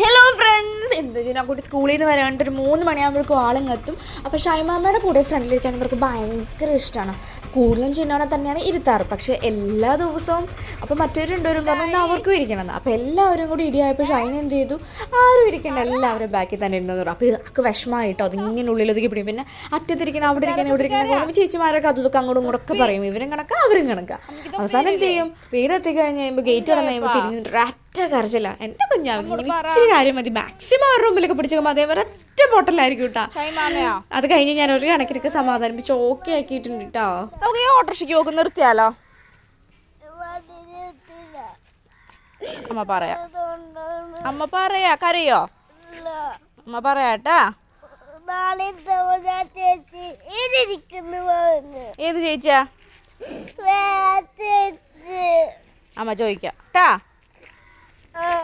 Hello friends, എന്താ വെച്ചാൽ കുട്ടി സ്കൂളിൽ നിന്ന് വരാണ്ട് ഒരു 3 മണിയാകുമ്പോഴേക്കും ആളിങ്ങെത്തും. അപ്പോൾ ഷൈമാമ്മയുടെ കൂടെ ഫ്രണ്ടിലിരിക്കാൻ ഇവർക്ക് ഭയങ്കര ഇഷ്ടമാണ്. കൂടുതലും ചിന്നോനെ തന്നെയാണ് ഇരുത്താറ്. പക്ഷേ എല്ലാ ദിവസവും അപ്പോൾ മറ്റൊരു രണ്ടുപേരും പറഞ്ഞു അവർക്കും ഇരിക്കണമെന്ന്. അപ്പോൾ എല്ലാവരും കൂടി ഇടിയായപ്പോൾ ഷൈൻ എന്ത് ചെയ്തു, ആരും ഇരിക്കേണ്ട, എല്ലാവരും ബാക്കിൽ തന്നെ ഇരുന്നു പറഞ്ഞു. അപ്പോൾ ഇതൊക്കെ വിഷമമായിട്ടോ, അതിങ്ങനെ ഉള്ളിലൊതുക്കി പിടിക്കും. പിന്നെ അറ്റത്തിരിക്കണം, അവിടെ ഇരിക്കണം, ഇവിടെ ഇരിക്കണം, ചേച്ചിമാരൊക്കെ അതൊക്കെ അങ്ങോട്ടും ഇങ്ങോട്ടൊക്കെ പറയും. ഇവരും കണക്കാ അവരും കണക്കാ. അവസാനം എന്ത് ചെയ്യും, വീടെത്തി കഴിഞ്ഞ് കഴിയുമ്പോൾ ഗേറ്റ് തുറന്ന് കഴിയുമ്പോൾ തിരിഞ്ഞിട്ട് ഒറ്റ കരച്ചില്ല. എൻ്റെ കുഞ്ഞാവ് ഇച്ചിരി കാര്യം മതി, മാക്സിമം അവരുടെ മുമ്പിലൊക്കെ പിടിച്ചേക്കുമ്പോൾ അതേപോലെ ഒറ്റ ബോട്ടലായിരിക്കും കേട്ടോ. അത് കഴിഞ്ഞ് ഞാൻ ഒരു കണക്കിനൊക്കെ സമാധാനിപ്പിച്ച് ഓക്കെ ആക്കിയിട്ടുണ്ട് കേട്ടോ. നമുക്ക് ഈ ഓട്ടോറിക്ഷയ്ക്ക് പോക്ക് നിർത്തിയാലോ? അമ്മ പറയാ കരയോ? അമ്മ പറയാട്ടാ. ഏത് ചേച്ചിയാ? അമ്മ ചോദിക്കാം ട്ടാ.